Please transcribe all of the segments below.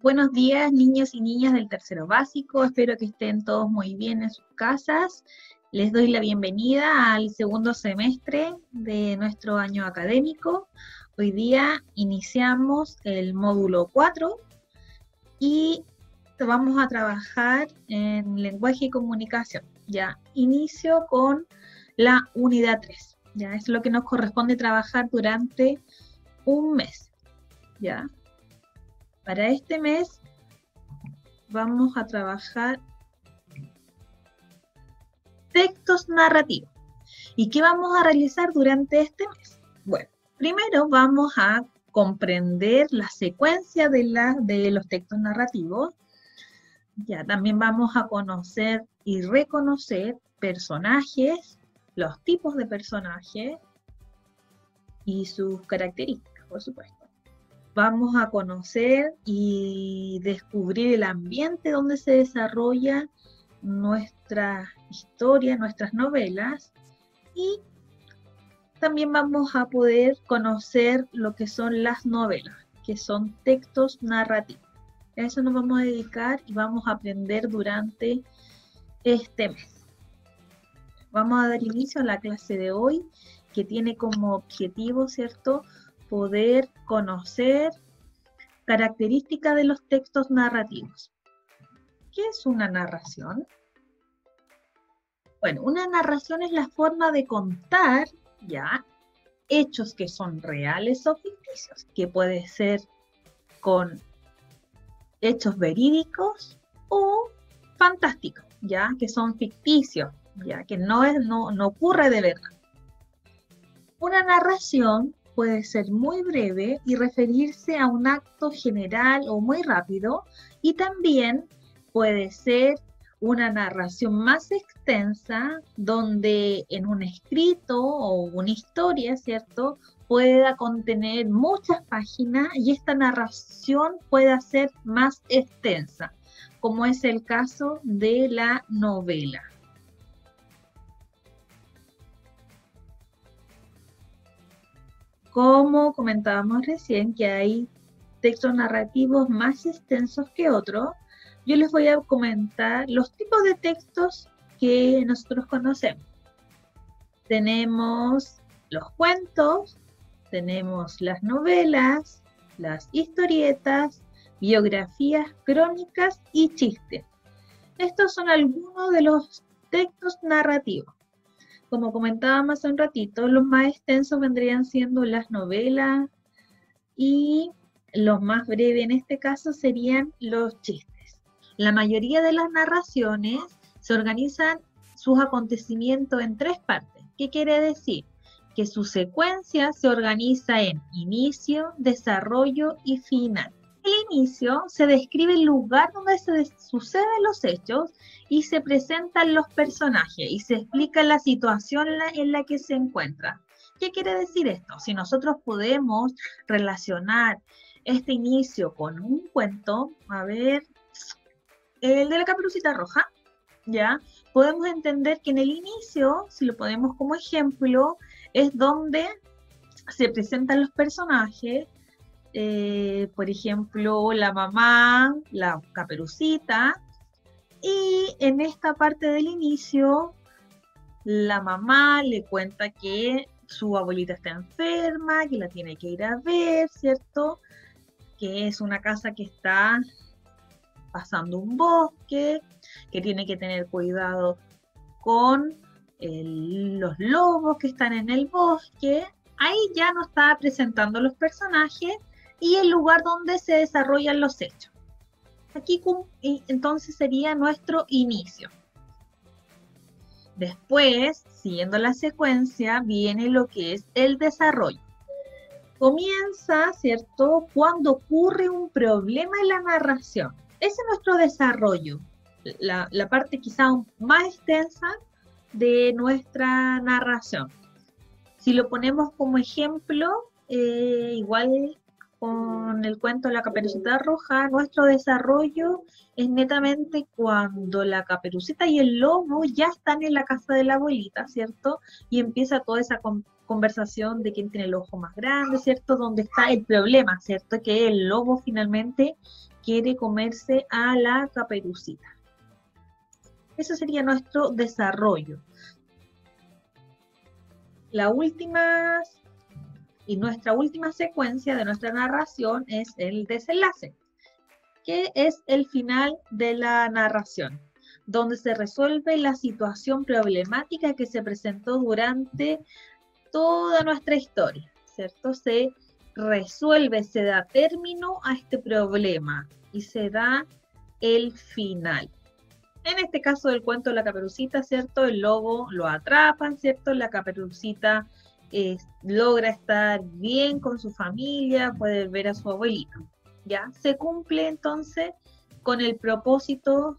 Buenos días, niños y niñas del tercero básico. Espero que estén todos muy bien en sus casas. Les doy la bienvenida al segundo semestre de nuestro año académico. Hoy día iniciamos el módulo 4 y vamos a trabajar en lenguaje y comunicación. Ya inicio con la unidad 3. Ya es lo que nos corresponde trabajar durante un mes. Ya. Para este mes vamos a trabajar textos narrativos. ¿Y qué vamos a realizar durante este mes? Bueno, primero vamos a comprender la secuencia de los textos narrativos. Ya también vamos a conocer y reconocer personajes, los tipos de personajes y sus características, por supuesto. Vamos a conocer y descubrir el ambiente donde se desarrolla nuestra historia, nuestras novelas, y también vamos a poder conocer lo que son las novelas, que son textos narrativos. A eso nos vamos a dedicar y vamos a aprender durante este mes. Vamos a dar inicio a la clase de hoy, que tiene como objetivo, ¿cierto?, poder conocer características de los textos narrativos. ¿Qué es una narración? Bueno, una narración es la forma de contar, ya, hechos que son reales o ficticios, que puede ser con hechos verídicos o fantásticos, ya, que son ficticios, ya, que no ocurre de verdad. Una narración puede ser muy breve y referirse a un acto general o muy rápido, y también puede ser una narración más extensa, donde en un escrito o una historia, ¿cierto?, pueda contener muchas páginas y esta narración pueda ser más extensa, como es el caso de la novela. Como comentábamos recién, que hay textos narrativos más extensos que otros, yo les voy a comentar los tipos de textos que nosotros conocemos. Tenemos los cuentos, tenemos las novelas, las historietas, biografías, crónicas y chistes. Estos son algunos de los textos narrativos. Como comentábamos hace un ratito, los más extensos vendrían siendo las novelas y los más breves en este caso serían los chistes. La mayoría de las narraciones se organizan sus acontecimientos en 3 partes. ¿Qué quiere decir? Que su secuencia se organiza en inicio, desarrollo y final. El inicio se describe el lugar donde suceden los hechos y se presentan los personajes y se explica la situación en la que se encuentran. ¿Qué quiere decir esto? Si nosotros podemos relacionar este inicio con un cuento, a ver, el de la Caperucita Roja, ¿ya? Podemos entender que en el inicio, si lo ponemos como ejemplo, es donde se presentan los personajes, por ejemplo, la mamá, la Caperucita, y en esta parte del inicio, la mamá le cuenta que su abuelita está enferma, que la tiene que ir a ver, ¿cierto? Que es una casa que está pasando un bosque, que tiene que tener cuidado con los lobos que están en el bosque. Ahí ya nos está presentando los personajes y el lugar donde se desarrollan los hechos. Aquí entonces sería nuestro inicio. Después, siguiendo la secuencia, viene lo que es el desarrollo. Comienza, ¿cierto?, cuando ocurre un problema en la narración. Ese es nuestro desarrollo, la parte quizá más extensa de nuestra narración. Si lo ponemos como ejemplo, igual con el cuento de la Caperucita Roja, nuestro desarrollo es netamente cuando la Caperucita y el lobo ya están en la casa de la abuelita, ¿cierto? Y empieza toda esa conversación de quién tiene el ojo más grande, ¿cierto? Donde está el problema, ¿cierto? Que el lobo finalmente quiere comerse a la Caperucita. Eso sería nuestro desarrollo. Nuestra última secuencia de nuestra narración es el desenlace, que es el final de la narración, donde se resuelve la situación problemática que se presentó durante toda nuestra historia, ¿cierto? Se resuelve, se da término a este problema y se da el final. En este caso del cuento de la Caperucita, ¿cierto? El lobo lo atrapan, ¿cierto? La Caperucita logra estar bien con su familia, puede ver a su abuelito, ¿ya? Se cumple entonces con el propósito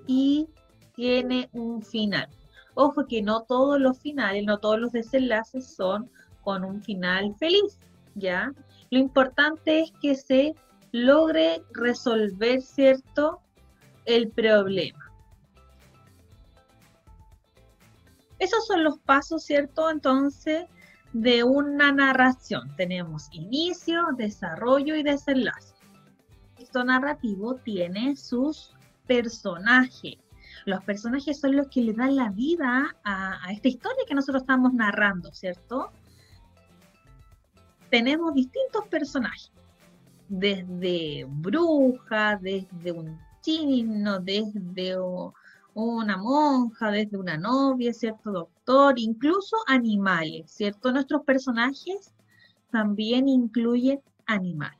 y tiene un final. Ojo que no todos los finales, no todos los desenlaces son con un final feliz, ¿ya? Lo importante es que se logre resolver, ¿cierto?, el problema. Esos son los pasos, ¿cierto?, entonces, de una narración. Tenemos inicio, desarrollo y desenlace. Esto narrativo tiene sus personajes. Los personajes son los que le dan la vida a esta historia que nosotros estamos narrando, ¿cierto? Tenemos distintos personajes, desde bruja, desde un chino, desde una monja, desde una novia, ¿cierto? Doctor, incluso animales, ¿cierto? Nuestros personajes también incluyen animales.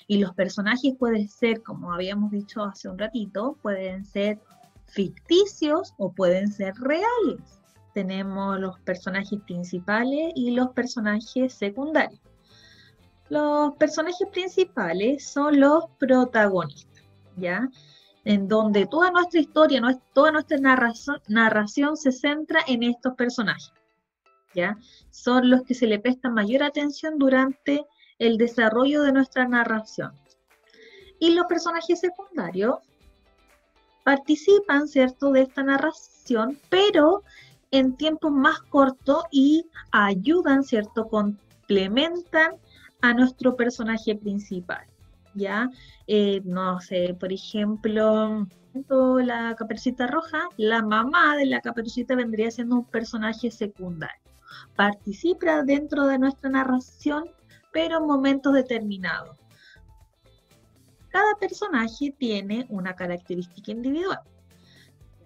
Y los personajes pueden ser, como habíamos dicho hace un ratito, pueden ser ficticios o pueden ser reales. Tenemos los personajes principales y los personajes secundarios. Los personajes principales son los protagonistas, ¿ya? En donde toda nuestra historia, toda nuestra narración se centra en estos personajes, ¿ya? Son los que se le presta mayor atención durante el desarrollo de nuestra narración. Y los personajes secundarios participan, ¿cierto?, de esta narración, pero en tiempos más cortos y ayudan, ¿cierto?, complementan a nuestro personaje principal, ¿ya? No sé, por ejemplo, la Caperucita Roja, la mamá de la Caperucita vendría siendo un personaje secundario. Participa dentro de nuestra narración, pero en momentos determinados. Cada personaje tiene una característica individual,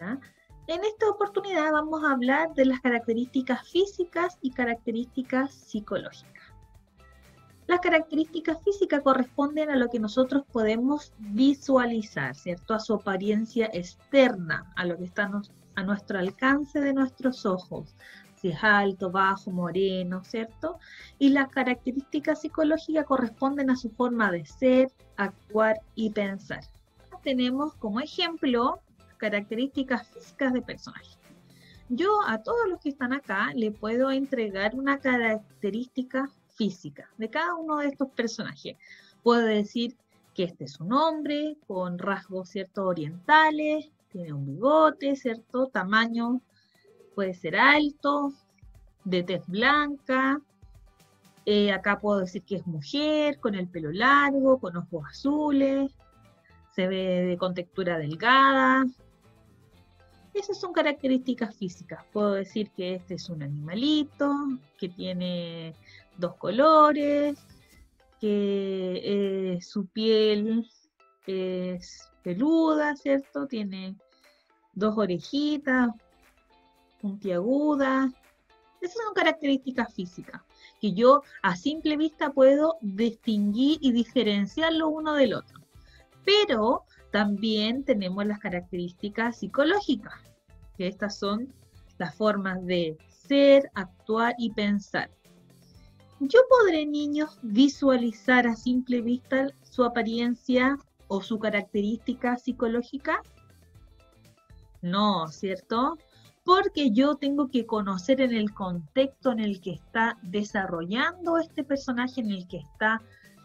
¿ya? En esta oportunidad vamos a hablar de las características físicas y características psicológicas. Las características físicas corresponden a lo que nosotros podemos visualizar, ¿cierto? A su apariencia externa, a lo que está a nuestro alcance de nuestros ojos, si es alto, bajo, moreno, ¿cierto? Y las características psicológicas corresponden a su forma de ser, actuar y pensar. Tenemos como ejemplo características físicas de personajes. Yo a todos los que están acá le puedo entregar una característica física de cada uno de estos personajes. Puedo decir que este es un hombre con rasgos, ¿cierto?, orientales, tiene un bigote, ¿cierto?, tamaño, puede ser alto, de tez blanca. Acá puedo decir que es mujer, con el pelo largo, con ojos azules, se ve con textura delgada. Esas son características físicas. Puedo decir que este es un animalito, que tiene dos colores, que su piel es peluda, ¿cierto? Tiene dos orejitas, puntiagudas. Esas son características físicas, que yo a simple vista puedo distinguir y diferenciarlo uno del otro. Pero también tenemos las características psicológicas, que estas son las formas de ser, actuar y pensar. ¿Yo podré, niños, visualizar a simple vista su apariencia o su característica psicológica? No, ¿cierto? Porque yo tengo que conocer en el contexto en el que está desarrollando este personaje, en el que está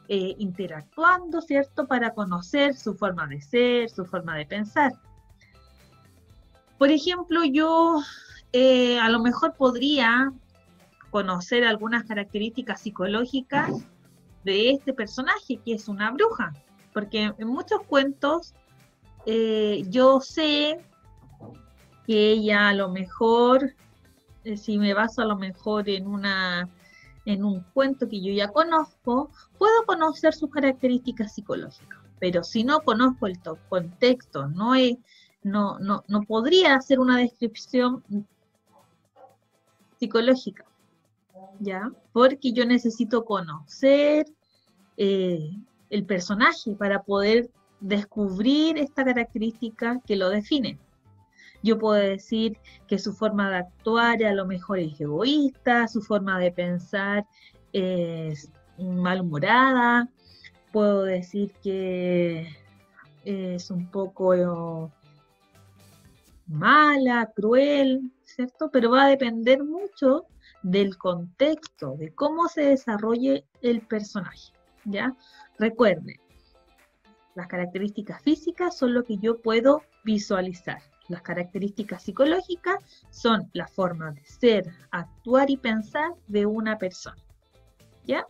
interactuando, ¿cierto? Para conocer su forma de ser, su forma de pensar. Por ejemplo, yo a lo mejor podría conocer algunas características psicológicas de este personaje, que es una bruja, porque en muchos cuentos yo sé que ella a lo mejor, si me baso a lo mejor en un cuento que yo ya conozco, puedo conocer sus características psicológicas, pero si no conozco el contexto, no podría hacer una descripción psicológica, ¿ya? Porque yo necesito conocer eh, el personaje para poder descubrir esta característica que lo define. Yo puedo decir que su forma de actuar a lo mejor es egoísta, su forma de pensar es malhumorada, puedo decir que es un poco mala, cruel, ¿cierto? Pero va a depender mucho del contexto, de cómo se desarrolle el personaje, ¿ya? Recuerden, las características físicas son lo que yo puedo visualizar. Las características psicológicas son la forma de ser, actuar y pensar de una persona, ¿ya?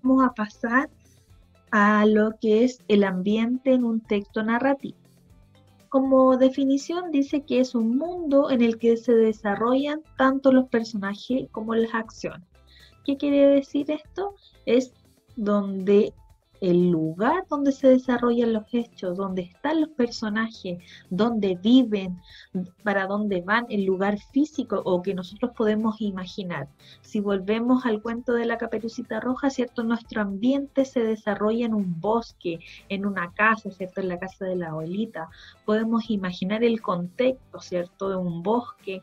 Vamos a pasar a lo que es el ambiente en un texto narrativo. Como definición dice que es un mundo en el que se desarrollan tanto los personajes como las acciones. ¿Qué quiere decir esto? Es donde el lugar donde se desarrollan los hechos, donde están los personajes, donde viven, para dónde van, el lugar físico o que nosotros podemos imaginar. Si volvemos al cuento de la Caperucita Roja, ¿cierto? Nuestro ambiente se desarrolla en un bosque, en una casa, ¿cierto? En la casa de la abuelita. Podemos imaginar el contexto, ¿cierto? De un bosque.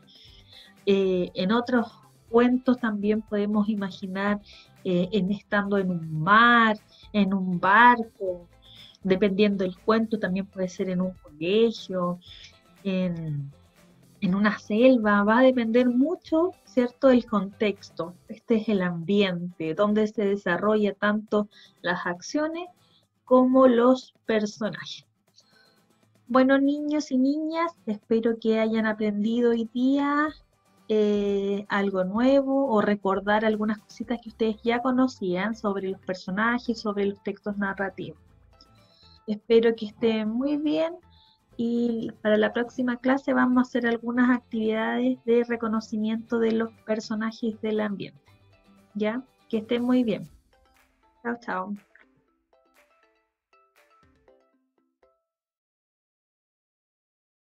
En otros cuentos también podemos imaginar estando en un mar, en un barco, dependiendo del cuento, también puede ser en un colegio, en, en una selva, va a depender mucho, ¿cierto?, del contexto. Este es el ambiente donde se desarrolla tanto las acciones como los personajes. Bueno, niños y niñas, espero que hayan aprendido hoy día algo nuevo o recordar algunas cositas que ustedes ya conocían sobre los personajes, sobre los textos narrativos. Espero que estén muy bien y para la próxima clase vamos a hacer algunas actividades de reconocimiento de los personajes del ambiente. ¿Ya? Que estén muy bien. Chao, chao.